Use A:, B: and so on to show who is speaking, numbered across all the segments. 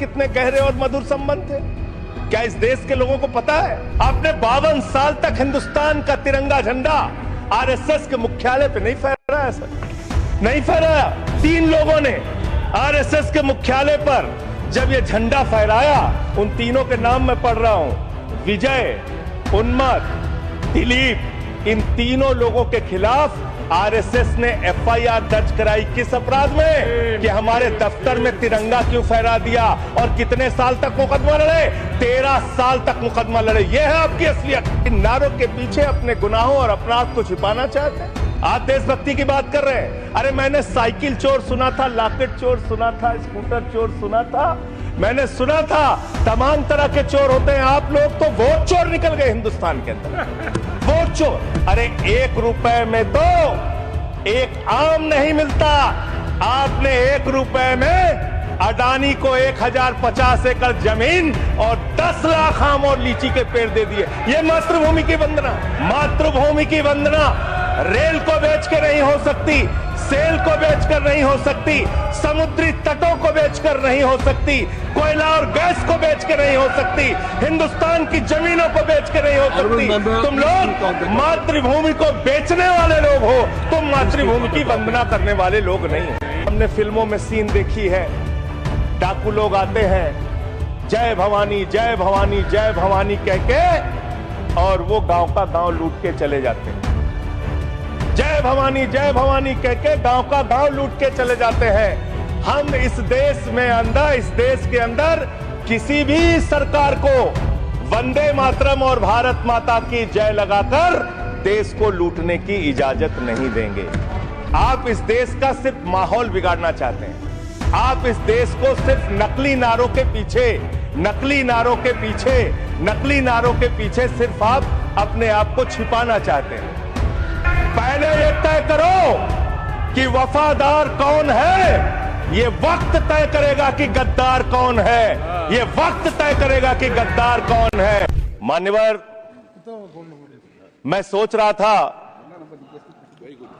A: कितने गहरे और मधुर संबंध थे? क्या इस देश के लोगों को पता है? आपने 52 साल तक हिंदुस्तान का तिरंगा झंडा आरएसएस के मुख्यालय पे नहीं फहराया सर, नहीं फहराया। 3 लोगों ने आरएसएस के मुख्यालय पर जब ये झंडा फहराया, उन तीनों के नाम मैं पढ़ रहा हूं, विजय, उन्मत्त, दिलीप, इन तीनों लोगों के खिलाफ आरएसएस ने एफआईआर दर्ज कराई। किस अपराध में? कि हमारे दफ्तर में तिरंगा क्यों फहरा दिया। और कितने साल तक मुकदमा लड़े? 13 साल तक मुकदमा लड़े। यह है आपकी असलियत। इन नारों के पीछे अपने गुनाहों और अपराध को छिपाना चाहते हैं। आप देशभक्ति की बात कर रहे हैं। अरे मैंने साइकिल चोर सुना था, लॉकेट चोर सुना था, स्कूटर चोर सुना था, मैंने सुना था तमाम तरह के चोर होते हैं। आप लोग तो वोट चोर निकल गए हिंदुस्तान के अंदर, वोट चोर। अरे 1 रुपए में तो एक आम नहीं मिलता। आपने 1 रुपए में अडानी को 1050 एकड़ जमीन और 10 लाख आम और लीची के पेड़ दे दिए। ये मातृभूमि की वंदना, मातृभूमि की वंदना रेल को बेच के नहीं हो सकती, सेल को बेचकर नहीं हो सकती, समुद्री तटों को बेचकर नहीं हो सकती, कोयला और गैस को बेच के नहीं हो सकती, हिंदुस्तान की जमीनों को बेच के नहीं हो सकती। तुम लोग मातृभूमि को बेचने वाले लोग हो, तुम मातृभूमि की वंदना करने वाले लोग नहीं हो। हमने फिल्मों में सीन देखी है, डाकू लोग आते हैं, जय भवानी जय भवानी जय भवानी कह के, और वो गांव का गांव लूट के चले जाते हैं। जय भवानी कह के गांव का गांव लूट के चले जाते हैं। हम इस देश के अंदर किसी भी सरकार को वंदे मातरम और भारत माता की जय लगाकर देश को लूटने की इजाजत नहीं देंगे। आप इस देश का सिर्फ माहौल बिगाड़ना चाहते हैं। आप इस देश को सिर्फ नकली नारों के पीछे सिर्फ आप अपने आप को छिपाना चाहते हैं। पहले ये तय करो कि वफादार कौन है। ये वक्त तय करेगा कि गद्दार कौन है। ये वक्त तय करेगा कि गद्दार कौन है। मान्यवर, मैं सोच रहा था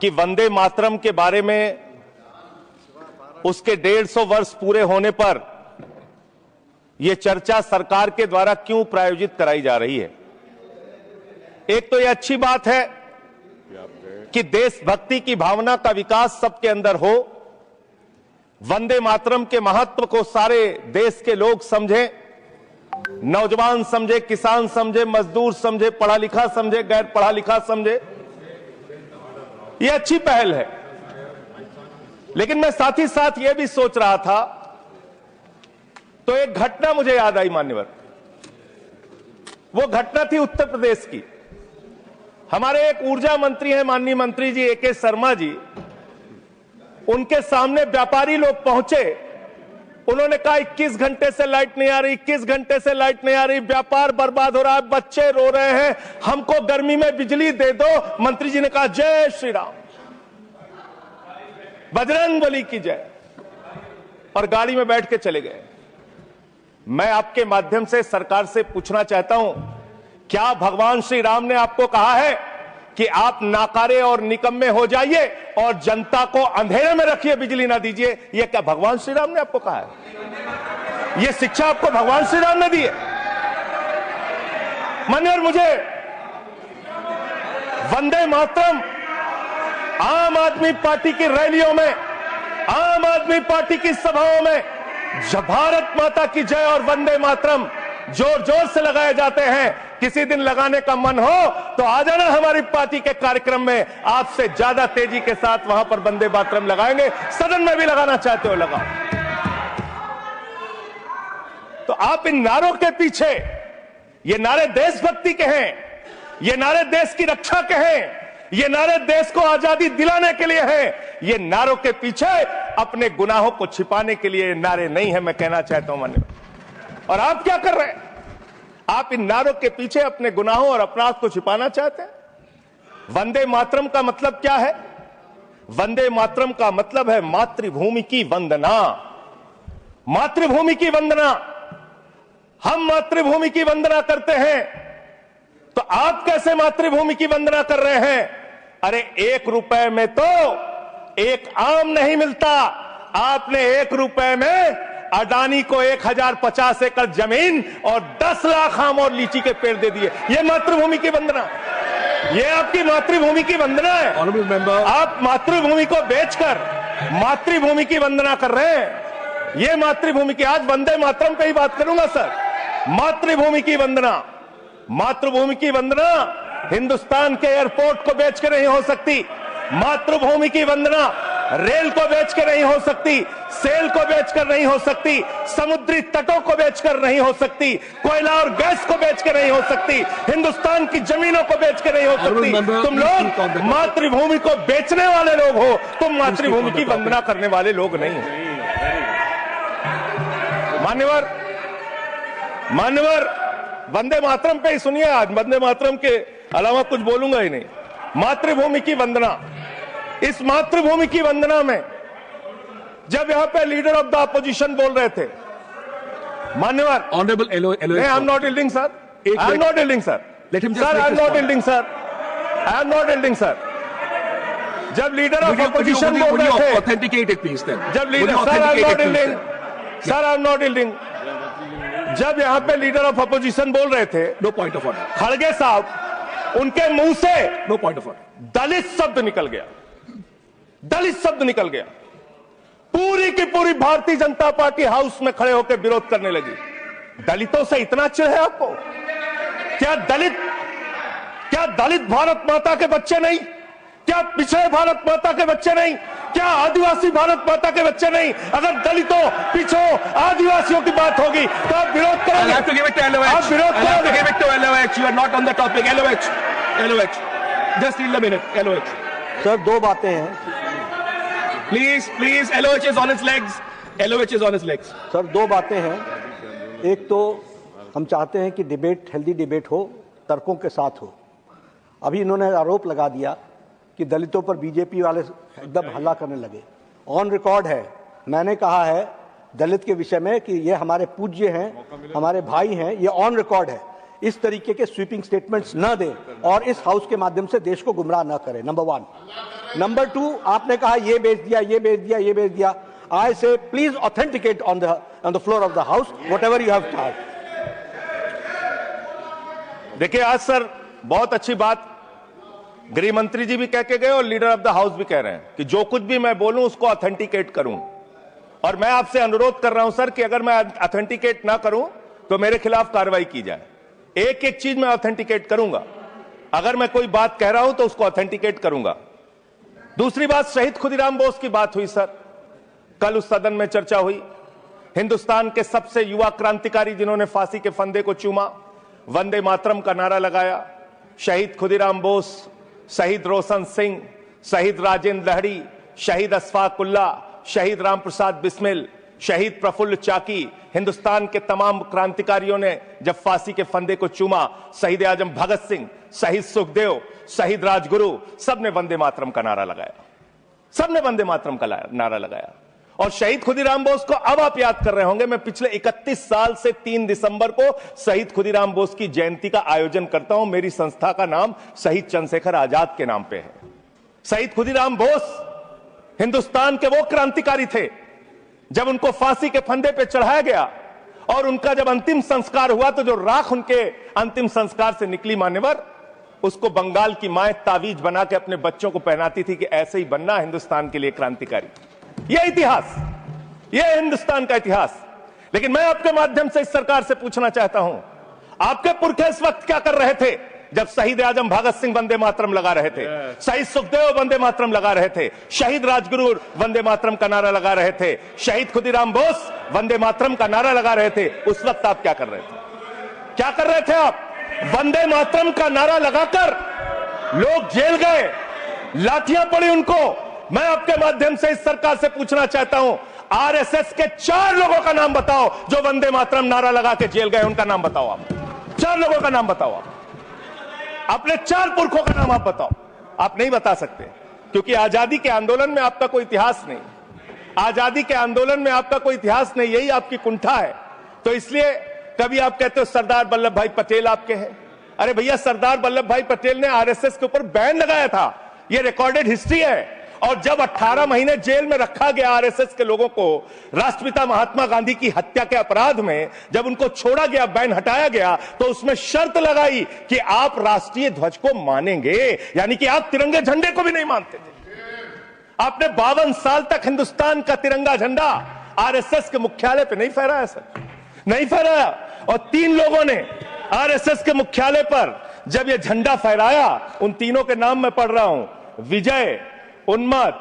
A: कि वंदे मातरम के बारे में उसके 150 वर्ष पूरे होने पर यह चर्चा सरकार के द्वारा क्यों प्रायोजित कराई जा रही है। एक तो यह अच्छी बात है कि देशभक्ति की भावना का विकास सबके अंदर हो, वंदे मातरम के महत्व को सारे देश के लोग समझें, नौजवान समझे, किसान समझे, मजदूर समझे, पढ़ा लिखा समझे, गैर पढ़ा लिखा समझे। यह अच्छी पहल है। लेकिन मैं साथ ही साथ यह भी सोच रहा था, तो एक घटना मुझे याद आई मान्यवर। वो घटना थी उत्तर प्रदेश की। हमारे एक ऊर्जा मंत्री हैं, माननीय मंत्री जी AK शर्मा जी, उनके सामने व्यापारी लोग पहुंचे। उन्होंने कहा 21 घंटे से लाइट नहीं आ रही, 21 घंटे से लाइट नहीं आ रही, व्यापार बर्बाद हो रहा है, बच्चे रो रहे हैं, हमको गर्मी में बिजली दे दो। मंत्री जी ने कहा जय श्री राम, बजरंगबली की जय, और गाड़ी में बैठ के चले गए। मैं आपके माध्यम से सरकार से पूछना चाहता हूं, क्या भगवान श्री राम ने आपको कहा है कि आप नाकारे और निकम्मे हो जाइए और जनता को अंधेरे में रखिए, बिजली ना दीजिए? यह क्या भगवान श्री राम ने आपको कहा है? यह शिक्षा आपको भगवान श्री राम ने दी है? मान्यवर, मुझे वंदे मातरम आम आदमी पार्टी की रैलियों में, आम आदमी पार्टी की सभाओं में जब भारत माता की जय और वंदे मातरम जोर जोर से लगाए जाते हैं। किसी दिन लगाने का मन हो तो आ जाना हमारी पार्टी के कार्यक्रम में, आपसे ज्यादा तेजी के साथ वहां पर वंदे मातरम लगाएंगे। सदन में भी लगाना चाहते हो लगाओ। तो आप इन नारों के पीछे, ये नारे देशभक्ति के हैं, ये नारे देश की रक्षा के हैं, ये नारे देश को आजादी दिलाने के लिए हैं। ये नारों के पीछे अपने गुनाहों को छिपाने के लिए नारे नहीं है, मैं कहना चाहता हूं मान्य। और आप क्या कर रहे हैं? आप इन नारों के पीछे अपने गुनाहों और अपराध को छिपाना चाहते हैं। वंदे मातरम का मतलब क्या है? वंदे मातरम का मतलब है मातृभूमि की वंदना। मातृभूमि की वंदना। हम मातृभूमि की वंदना करते हैं, तो आप कैसे मातृभूमि की वंदना कर रहे हैं? अरे 1 रुपए में तो एक आम नहीं मिलता। आपने 1 रुपए में अडानी को 1050 एकड़ जमीन और 10 लाख आम और लीची के पेड़ दे दिए। ये मातृभूमि की वंदना, ये आपकी मातृभूमि की वंदना है। आप मातृभूमि को बेचकर मातृभूमि की वंदना कर रहे हैं। ये मातृभूमि की, आज वंदे मातरम पे ही बात करूंगा सर। मातृभूमि की वंदना, मातृभूमि की वंदना हिंदुस्तान के एयरपोर्ट को बेच के नहीं हो सकती। मातृभूमि की वंदना रेल को बेच के नहीं हो सकती, सेल को बेचकर नहीं हो सकती, समुद्री तटों को बेचकर नहीं हो सकती, कोयला और गैस को बेच के नहीं हो सकती, हिंदुस्तान की जमीनों को बेच के नहीं हो सकती। तुम लोग मातृभूमि को बेचने वाले लोग हो, तुम मातृभूमि की वंदना करने वाले लोग नहीं हो। मान्यवर वंदे मातरम पे ही सुनिए, आज वंदे मातरम के अलावा कुछ बोलूंगा ही नहीं। मातृभूमि की वंदना, इस मातृभूमि की वंदना में जब यहां पे लीडर ऑफ द अपोजिशन बोल रहे थे, मान्यवर,
B: honourable
A: I am not yielding sir, I am not yielding sir, sir I am not yielding sir, I am not yielding sir. जब लीडर ऑफ अपोजिशन बोल रहे थे,
B: ऑथेंटिकेट इट प्लीज देन,
A: जब leader, sir I am not yielding, sir I am not yielding. जब यहां पे leader of opposition बोल रहे थे,
B: नो पॉइंट ऑफ ऑर्डर,
A: खड़गे साहब, उनके मुंह से
B: नो पॉइंट ऑफ ऑर्डर,
A: दलित शब्द निकल गया, दलित शब्द निकल गया। पूरी की पूरी भारतीय जनता पार्टी हाउस में खड़े होकर विरोध करने लगी। दलितों से इतना चिढ़ है आपको? क्या दलित भारत माता के बच्चे नहीं? क्या पिछड़े भारत माता के बच्चे नहीं? क्या आदिवासी भारत माता के बच्चे नहीं? अगर दलितों, पिछड़ों, आदिवासियों की बात होगी तो आप विरोध करोगे। आप विरोध करोगे।
B: You are not on the topic. LOH, just in the minute. LOH
C: sir, दो बातें हैं।
B: Please LOH is on its legs. LOH is on its legs.
C: Sir, दो बातें हैं। एक तो हम चाहते हैं कि डिबेट, हेल्दी डिबेट हो, तर्कों के साथ हो। अभी इन्होंने आरोप लगा दिया कि दलितों पर बीजेपी वाले एकदम हल्ला करने लगे। ऑन रिकॉर्ड है, मैंने कहा है दलित के विषय में कि ये हमारे पूज्य हैं, हमारे भाई हैं। ये ऑन रिकॉर्ड है। इस तरीके के स्वीपिंग स्टेटमेंट्स न दें और इस हाउस के माध्यम से देश को गुमराह न करें, नंबर 1। नंबर 2, आपने कहा ये बेच दिया, ये बेच दिया, ये बेच दिया। आई से please authenticate on the floor of the house whatever you have told.
A: देखिए, आज सर बहुत अच्छी बात गृह मंत्री जी भी कह के गए और लीडर ऑफ द हाउस भी कह रहे हैं कि जो कुछ भी मैं बोलूं उसको ऑथेंटिकेट करूं। और मैं आपसे अनुरोध कर रहा हूं सर कि अगर मैं ऑथेंटिकेट ना करूं तो मेरे खिलाफ कार्रवाई की जाए। एक एक चीज मैं ऑथेंटिकेट करूंगा। अगर मैं कोई बात कह रहा हूं तो उसको ऑथेंटिकेट करूंगा। दूसरी बात, शहीद खुदीराम बोस की बात हुई सर, कल उस सदन में चर्चा हुई। हिंदुस्तान के सबसे युवा क्रांतिकारी जिन्होंने फांसी के फंदे को चूमा, वंदे मातरम का नारा लगाया। शहीद खुदीराम बोस, शहीद रोशन सिंह, शहीद राजेंद्र लहड़ी, शहीद अशफाक उल्ला, शहीद राम प्रसाद बिस्मिल, शहीद प्रफुल्ल चाकी, हिंदुस्तान के तमाम क्रांतिकारियों ने जब फांसी के फंदे को चूमा, शहीद आजम भगत सिंह, शहीद सुखदेव, शहीद राजगुरु, सबने वंदे मातरम का नारा लगाया। सबने वंदे मातरम का नारा लगाया। और शहीद खुदीराम बोस को अब आप याद कर रहे होंगे, मैं पिछले 31 साल से 3 दिसंबर को शहीद खुदीराम बोस की जयंती का आयोजन करता हूं। मेरी संस्था का नाम शहीद चंद्रशेखर आजाद के नाम पे है। शहीद खुदीराम बोस हिंदुस्तान के वो क्रांतिकारी थे, जब उनको फांसी के फंदे पे चढ़ाया गया और उनका जब अंतिम संस्कार हुआ तो जो राख उनके अंतिम संस्कार से निकली, मान्यवर, उसको बंगाल की मां तावीज बना के अपने बच्चों को पहनाती थी कि ऐसे ही बनना हिंदुस्तान के लिए क्रांतिकारी। यह इतिहास, यह हिंदुस्तान का इतिहास। लेकिन मैं आपके माध्यम से इस सरकार से पूछना चाहता हूं, आपके पुरखे इस वक्त क्या कर रहे थे जब शहीद आजम भगत सिंह वंदे मातरम लगा रहे थे, शहीद सुखदेव वंदे मातरम लगा रहे थे, शहीद राजगुरु वंदे मातरम का नारा लगा रहे थे, शहीद खुदीराम बोस वंदे मातरम का नारा लगा रहे थे? उस वक्त आप क्या कर रहे थे? क्या कर रहे थे आप? वंदे मातरम का नारा लगाकर लोग जेल गए, लाठियां पड़ी उनको। मैं आपके माध्यम से इस सरकार से पूछना चाहता हूं, आरएसएस के 4 लोगों का नाम बताओ जो वंदे मातरम नारा लगा के जेल गए। उनका नाम बताओ आप। 4 लोगों का नाम बताओ आप। अपने 4 पुरखों का नाम आप बताओ। आप नहीं बता सकते क्योंकि आजादी के आंदोलन में आपका कोई इतिहास नहीं। आजादी के आंदोलन में आपका कोई इतिहास नहीं, यही आपकी कुंठा है। तो इसलिए कभी आप कहते हो सरदार वल्लभ भाई पटेल आपके हैं। अरे भैया, सरदार वल्लभ भाई पटेल ने आरएसएस के ऊपर बैन लगाया था, यह रिकॉर्डेड हिस्ट्री है। और जब 18 महीने जेल में रखा गया आरएसएस के लोगों को राष्ट्रपिता महात्मा गांधी की हत्या के अपराध में, जब उनको छोड़ा गया, बैन हटाया गया, तो उसमें शर्त लगाई कि आप राष्ट्रीय ध्वज को मानेंगे, यानी कि आप तिरंगे झंडे को भी नहीं मानते थे। आपने 52 साल तक हिंदुस्तान का तिरंगा झंडा आरएसएस के मुख्यालय पे नहीं फहराया सर, नहीं फहराया। और 3 लोगों ने आरएसएस के मुख्यालय पर जब यह झंडा फहराया, उन तीनों के नाम मैं पढ़ रहा हूं, विजय, उन्मत,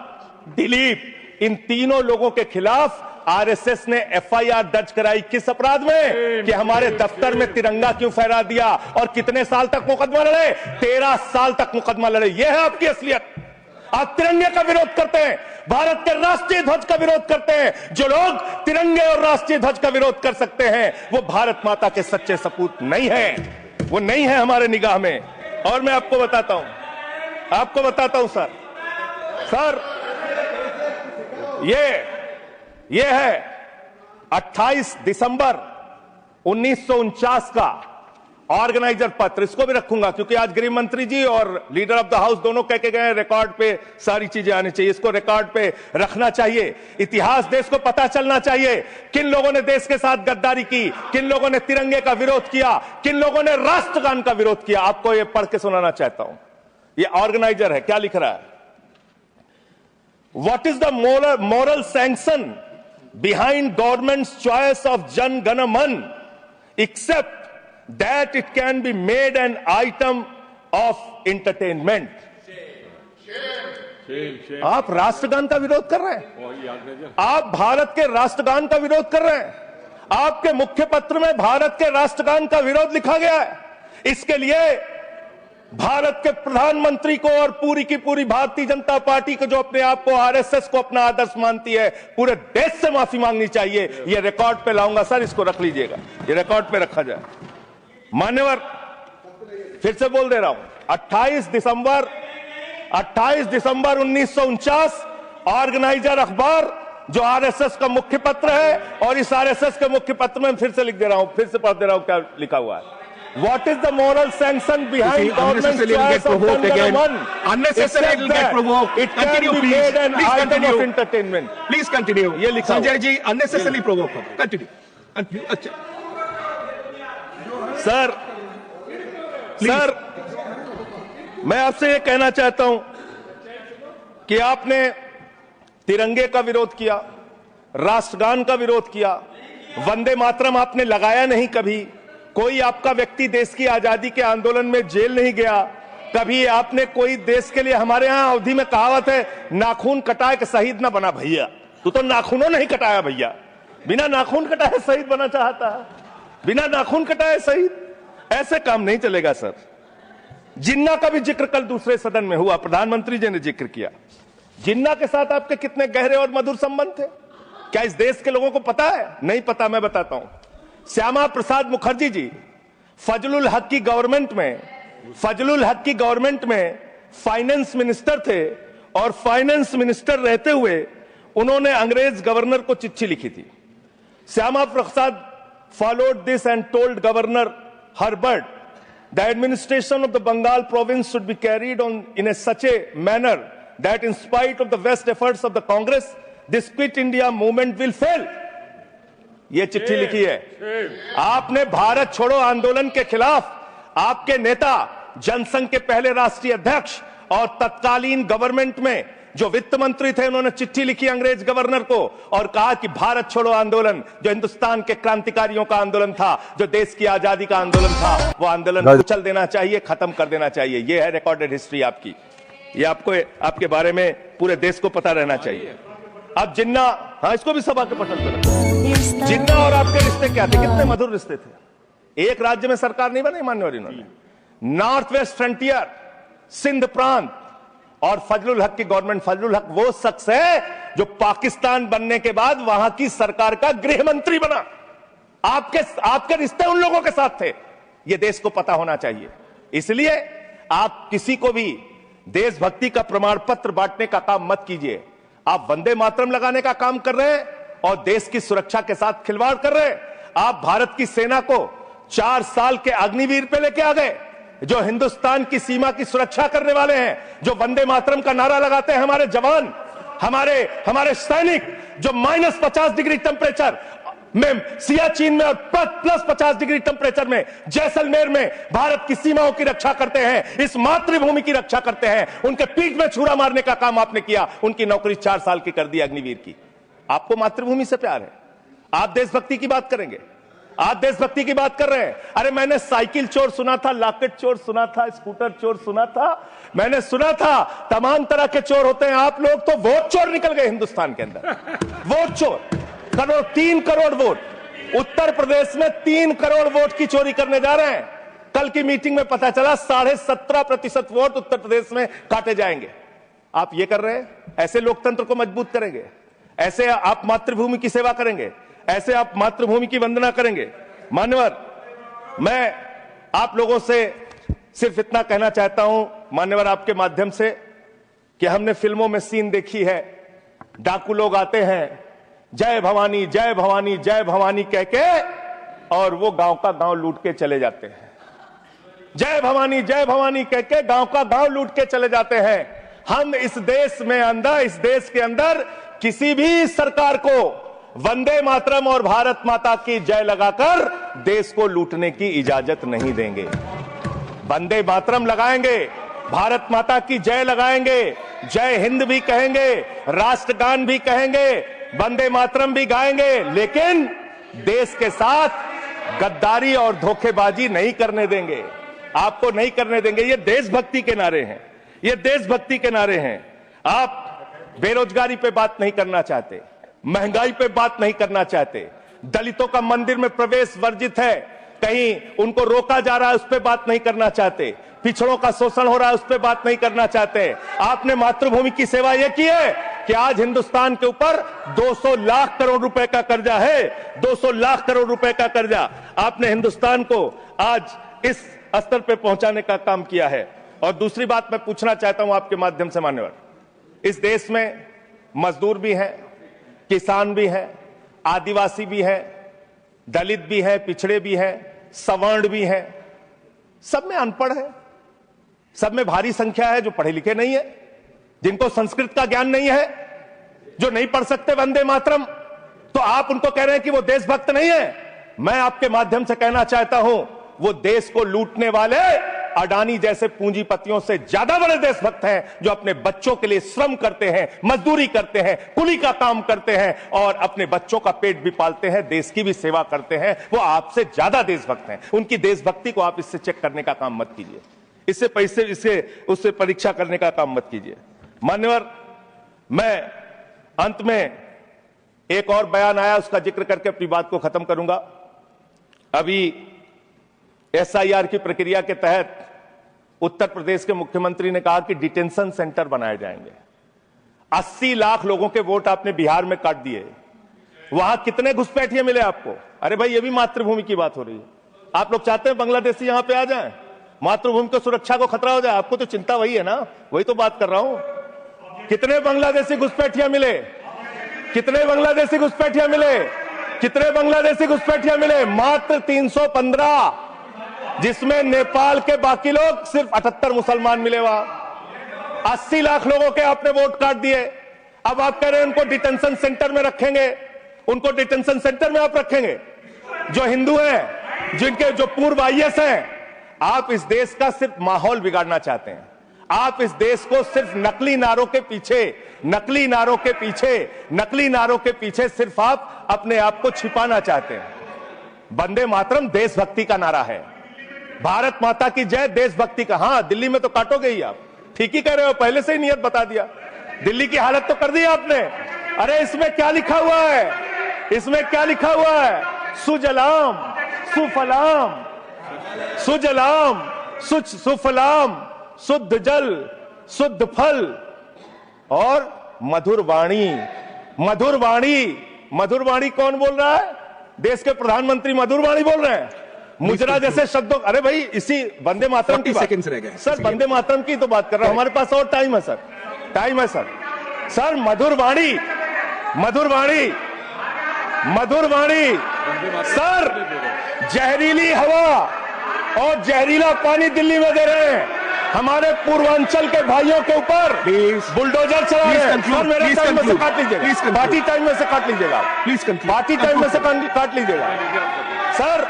A: दिलीप, इन तीनों लोगों के खिलाफ आरएसएस ने एफआईआर दर्ज कराई। किस अपराध में? कि हमारे दफ्तर में तिरंगा क्यों फहरा दिया। और कितने साल तक मुकदमा लड़े? 13 साल तक मुकदमा लड़े। यह है आपकी असलियत। आप तिरंगे का विरोध करते हैं, भारत के राष्ट्रीय ध्वज का विरोध करते हैं। जो लोग तिरंगे और राष्ट्रीय ध्वज का विरोध कर सकते हैं, वो भारत माता के सच्चे सपूत नहीं है, वो नहीं है हमारे निगाह में। और मैं आपको बताता हूं सर, ये है 28 दिसंबर 1949 का ऑर्गेनाइजर पत्र। इसको भी रखूंगा क्योंकि आज गृह मंत्री जी और लीडर ऑफ द हाउस दोनों कह के गए रिकॉर्ड पे सारी चीजें आनी चाहिए। इसको रिकॉर्ड पे रखना चाहिए। इतिहास देश को पता चलना चाहिए किन लोगों ने देश के साथ गद्दारी की, किन लोगों ने तिरंगे का विरोध किया, किन लोगों ने राष्ट्रगान का विरोध किया। आपको यह पढ़ के सुनाना चाहता हूं। यह ऑर्गेनाइजर है, क्या लिख रहा है? What is the moral sanction behind government's choice of Jan Gana Man, except that it can be made an item of entertainment? आप राष्ट्रगान का विरोध कर रहे हैं, आप भारत के राष्ट्रगान का विरोध कर रहे हैं। आपके मुख्य पत्र में भारत के राष्ट्रगान का विरोध लिखा गया है। इसके लिए भारत के प्रधानमंत्री को और पूरी की पूरी भारतीय जनता पार्टी को, जो अपने आप को आरएसएस को अपना आदर्श मानती है, पूरे देश से माफी मांगनी चाहिए। यह रिकॉर्ड पे लाऊंगा सर, इसको रख लीजिएगा, ये रिकॉर्ड पे रखा जाए। मान्यवर, फिर से बोल दे रहा हूं, 28 दिसंबर 1949 ऑर्गेनाइजर अखबार जो आरएसएस का मुख्य पत्र है, और इस आरएसएस के मुख्य पत्र में फिर से लिख दे रहा हूं, फिर से पढ़ दे रहा हूं क्या लिखा हुआ है। What is the moral sanction behind government's choice of Jan Gana Man?
B: Unnecessary it will get provoked.
A: It can be made an item of entertainment.
B: Please continue.
A: ये लिखा
B: Sanjay ji unnecessarily provoke. Continue. अच्छा
A: सर, मैं आपसे ये कहना चाहता हूं कि आपने तिरंगे का विरोध किया, राष्ट्रगान का विरोध किया, वंदे मातरम आपने लगाया नहीं कभी। कोई आपका व्यक्ति देश की आजादी के आंदोलन में जेल नहीं गया कभी। आपने कोई देश के लिए, हमारे यहां अवधि में कहावत है, नाखून कटाए के शहीद ना बना भैया। तू तो नाखूनों नहीं कटाया भैया, बिना नाखून कटाए शहीद बना चाहता है, बिना नाखून कटाए शहीद। ऐसे काम नहीं चलेगा सर। जिन्ना का भी जिक्र कल दूसरे सदन में हुआ, प्रधानमंत्री जी ने जिक्र किया। जिन्ना के साथ आपके कितने गहरे और मधुर संबंध थे, क्या इस देश के लोगों को पता है? नहीं पता, मैं बताता हूं। श्यामा प्रसाद मुखर्जी जी फजलुल हक की गवर्नमेंट में फाइनेंस मिनिस्टर थे, और फाइनेंस मिनिस्टर रहते हुए उन्होंने अंग्रेज गवर्नर को चिट्ठी लिखी थी। Shyama Prasad followed this and told governor Herbert the administration of the Bengal province should be carried on in such a manner that in spite of the best efforts of the Congress, this Quit India movement will fail. ये चिट्ठी लिखी है। आपने भारत छोड़ो आंदोलन के खिलाफ आपके नेता, जनसंघ के पहले राष्ट्रीय अध्यक्ष और तत्कालीन गवर्नमेंट में जो वित्त मंत्री थे, उन्होंने चिट्ठी लिखी अंग्रेज गवर्नर को और कहा कि भारत छोड़ो आंदोलन, जो हिंदुस्तान के क्रांतिकारियों का आंदोलन था, जो देश की आजादी का आंदोलन था, वो आंदोलन कुचल देना चाहिए, खत्म कर देना चाहिए। ये है रिकॉर्डेड हिस्ट्री आपकी। ये आपको, आपके बारे में पूरे देश को पता रहना चाहिए। अब जिन्ना, हाँ, इसको भी सभा के पटल पर, जिन्ना और आपके रिश्ते क्या थे? कितने मधुर रिश्ते थे। एक राज्य में सरकार नहीं बनाई मान्यवर इन्होंने, नॉर्थ वेस्ट फ्रंटियर, सिंध प्रांत, और फजलुल हक की गवर्नमेंट। फजलुल हक वो शख्स है जो पाकिस्तान बनने के बाद वहां की सरकार का गृह मंत्री बना। आपके रिश्ते उन लोगों के साथ थे, ये देश को पता होना चाहिए। इसलिए आप किसी को भी देशभक्ति का प्रमाण पत्र बांटने का काम मत कीजिए। आप वंदे मातरम लगाने का काम कर रहे हैं और देश की सुरक्षा के साथ खिलवाड़ कर रहे हैं। आप भारत की सेना को 4 साल के अग्निवीर पे लेके आ गए, जो हिंदुस्तान की सीमा की सुरक्षा करने वाले हैं, जो वंदे मातरम का नारा लगाते हैं हमारे जवान, हमारे सैनिक, जो -50 डिग्री टेम्परेचर में सियाचिन में और +50 डिग्री टेम्परेचर में जैसलमेर में भारत की सीमाओं की रक्षा करते हैं, इस मातृभूमि की रक्षा करते हैं, उनके पीठ में छुरा मारने का काम आपने किया, उनकी नौकरी 4 साल की कर दी अग्निवीर की। आपको मातृभूमि से प्यार है, आप देशभक्ति की बात करेंगे, आप देशभक्ति की बात कर रहे हैं। अरे मैंने साइकिल चोर सुना था, लॉकेट चोर सुना था, स्कूटर चोर सुना था, मैंने सुना था तमाम तरह के चोर होते हैं। आप लोग तो वोट चोर निकल गए हिंदुस्तान के अंदर, वोट चोर। 3 करोड़ वोट उत्तर प्रदेश में 3 करोड़ वोट की चोरी करने जा रहे हैं। कल की मीटिंग में पता चला 17.5% वोट उत्तर प्रदेश में काटे जाएंगे। आप ये कर रहे हैं, ऐसे लोकतंत्र को मजबूत करेंगे, ऐसे आप मातृभूमि की सेवा करेंगे, ऐसे आप मातृभूमि की वंदना करेंगे। मान्यवर, मैं आप लोगों से सिर्फ इतना कहना चाहता हूं मान्यवर आपके माध्यम से कि हमने फिल्मों में सीन देखी है, डाकू लोग आते हैं, जय भवानी जय भवानी जय भवानी कह के, और वो गांव का गांव लूट के चले जाते हैं। जय भवानी कह के गांव का गांव लूट के चले जाते हैं। हम इस देश के अंदर किसी भी सरकार को वंदे मातरम और भारत माता की जय लगाकर देश को लूटने की इजाजत नहीं देंगे। वंदे मातरम लगाएंगे, भारत माता की जय लगाएंगे, जय हिंद भी कहेंगे, राष्ट्रगान भी कहेंगे, वंदे मातरम भी गाएंगे, लेकिन देश के साथ गद्दारी और धोखेबाजी नहीं करने देंगे, आपको नहीं करने देंगे। ये देशभक्ति के नारे हैं, ये देशभक्ति के नारे हैं। आप बेरोजगारी पे बात नहीं करना चाहते, महंगाई पे बात नहीं करना चाहते, दलितों का मंदिर में प्रवेश वर्जित है, कहीं उनको रोका जा रहा है, उस पर बात नहीं करना चाहते, पिछड़ों का शोषण हो रहा है, उस पर बात नहीं करना चाहते। आपने मातृभूमि की सेवा यह की है कि आज हिंदुस्तान के ऊपर 200 लाख करोड़ रुपए का कर्जा है, 200 लाख करोड़ रुपए का कर्जा आपने हिंदुस्तान को आज इस स्तर पे पहुंचाने का काम किया है। और दूसरी बात मैं पूछना चाहता हूं आपके माध्यम से मान्यवर, इस देश में मजदूर भी हैं, किसान भी हैं, आदिवासी भी हैं, दलित भी हैं, पिछड़े भी हैं, सवर्ण भी हैं, सब में अनपढ़ है, सब में भारी संख्या है जो पढ़े लिखे नहीं है, जिनको संस्कृत का ज्ञान नहीं है, जो नहीं पढ़ सकते वंदे मातरम। तो आप उनको कह रहे हैं कि वो देशभक्त नहीं है। मैं आपके माध्यम से कहना चाहता हूं, वो देश को लूटने वाले अडानी जैसे पूंजीपतियों से ज्यादा बड़े देशभक्त हैं, जो अपने बच्चों के लिए श्रम करते हैं, मजदूरी करते हैं, कुली का काम करते हैं और अपने बच्चों का पेट भी पालते हैं, देश की भी सेवा करते हैं। वो आपसे ज्यादा देशभक्त हैं। उनकी देशभक्ति को आप इससे चेक करने का काम मत कीजिए, इससे उससे परीक्षा करने का काम मत कीजिए। मान्यवर, मैं अंत में एक और बयान आया, उसका जिक्र करके अपनी बात को खत्म करूंगा। अभी SIR की प्रक्रिया के तहत उत्तर प्रदेश के मुख्यमंत्री ने कहा कि डिटेंशन सेंटर बनाए जाएंगे। 80 लाख लोगों के वोट आपने बिहार में काट दिए, वहां कितने घुसपैठिए मिले आपको? अरे भाई, ये भी मातृभूमि की बात हो रही है। आप लोग चाहते हैं बांग्लादेशी यहां पे आ जाएं, मातृभूमि को सुरक्षा को खतरा हो जाए? आपको तो चिंता वही है ना, वही तो बात कर रहा हूं। कितने बांग्लादेशी घुसपैठिया मिले? कितने बांग्लादेशी घुसपैठिया मिले? कितने बांग्लादेशी घुसपैठिया मिले? मात्र 315, जिसमें नेपाल के बाकी लोग सिर्फ 78 मुसलमान मिले। वहां 80 लाख लोगों के आपने वोट काट दिए। अब आप कह रहे हैं उनको डिटेंशन सेंटर में रखेंगे, उनको डिटेंशन सेंटर में आप रखेंगे जो हिंदू हैं, जिनके जो पूर्व IAS हैं। आप इस देश का सिर्फ माहौल बिगाड़ना चाहते हैं। आप इस देश को सिर्फ नकली नारों के पीछे सिर्फ आप अपने आप को छिपाना चाहते हैं। वंदे मातरम देशभक्ति का नारा है, भारत माता की जय देशभक्ति का। हां, दिल्ली में तो काटोगे ही आप, ठीक ही कह रहे हो, पहले से ही नियत बता दिया। दिल्ली की हालत तो कर दी आपने। अरे इसमें क्या लिखा हुआ है? इसमें क्या लिखा हुआ है? सुजलाम सुफलाम, सुजलाम सुफलाम, शुद्ध जल शुद्ध फल और मधुर वाणी। मधुर वाणी, मधुर वाणी कौन बोल रहा है? देश के प्रधानमंत्री मधुर वाणी बोल रहे हैं। मुजरा जैसे शब्दों, अरे भाई, इसी वंदे मातरम की बात सर, वंदे मातरम की तो बात कर रहा हूं। हमारे पास और टाइम है सर, टाइम है सर। सर मधुर वाणी, मधुर वाणी, मधुर वाणी, सर जहरीली हवा, और जहरीला पानी दिल्ली में दे रहे हैं। हमारे पूर्वांचल के भाइयों के ऊपर बुलडोजर चला रहे हैं। सर मेरे टाइम में से काट लीजिएगा, पार्टी टाइम में से काट लीजिएगा, प्लीज पार्टी टाइम में से काट लीजिएगा। सर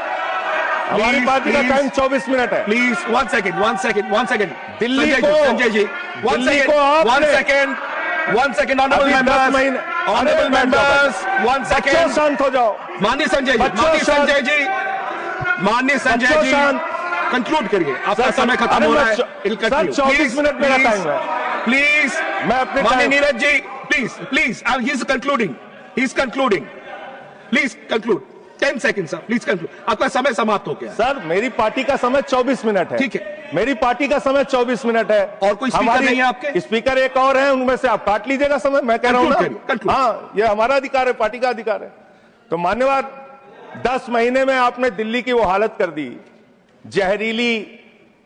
A: हमारी पार्टी का टाइम 24 मिनट है।
B: प्लीज वन सेकेंड
A: दिल्ली को
B: Sanjay ji one second honourable members one second
A: शांत हो जाओ।
B: माननीय संजय जी कंक्लूड करिए, आपका समय खत्म हो रहा है।
A: सर 24 मिनट मेरा टाइम है,
B: प्लीज।
A: मैं अपने
B: माननीय Neeraj ji please he is concluding please conclude 10 second sir, please conclude. आपका समय समाप्त हो गया।
A: सर मेरी पार्टी का समय 24 मिनट है।
B: ठीक है,
A: मेरी पार्टी का समय 24 मिनट है।
B: और कोई स्पीकर नहीं है आपके?
A: स्पीकर एक और है, उनमें से आप काट लीजिएगा समय। मैं कह रहा हूं ना, हाँ ये हमारा अधिकार है, पार्टी का अधिकार है। तो मान्यवर 10 महीने में आपने दिल्ली की वो हालत कर दी, जहरीली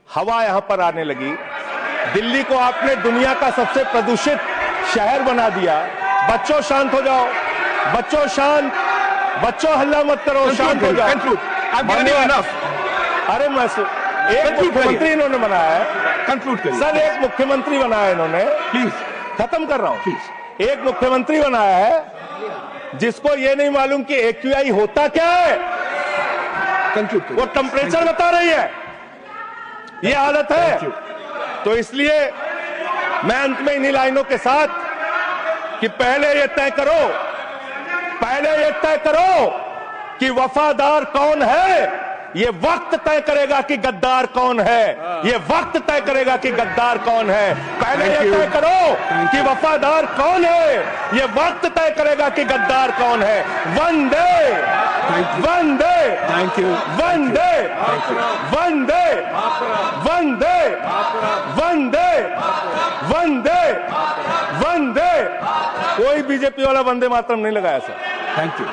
A: हवा यहां पर आने लगी। दिल्ली को आपने दुनिया का सबसे प्रदूषित शहर बना दिया। बच्चों शांत हो जाओ, बच्चों शांत, बच्चों हल्ला मत करो, शांत हो जाओ। अरे मैं एक मुख्यमंत्री इन्होंने बनाया है, कंक्लूड करिए सर। एक मुख्यमंत्री बनाया इन्होंने, प्लीज खत्म कर रहा हूं प्लीज। एक मुख्यमंत्री बनाया है जिसको ये नहीं मालूम कि AQI होता क्या है, वो टेम्परेचर बता रही है। ये हालत है। तो इसलिए मैं अंत में इन्हीं लाइनों के साथ कि पहले ये तय करो कि वफादार कौन है। ये वक्त तय करेगा कि गद्दार कौन है। ये वक्त तय करेगा कि गद्दार कौन है। पहले ये तय करो कि वफादार कौन है। ये वक्त तय करेगा कि गद्दार कौन है। वंदे वंदे
B: थैंक यू
A: वंदे वंदे वंदे वंदे वंदे वंदे। कोई बीजेपी वाला वंदे मातरम नहीं लगाया सर।
B: Thank you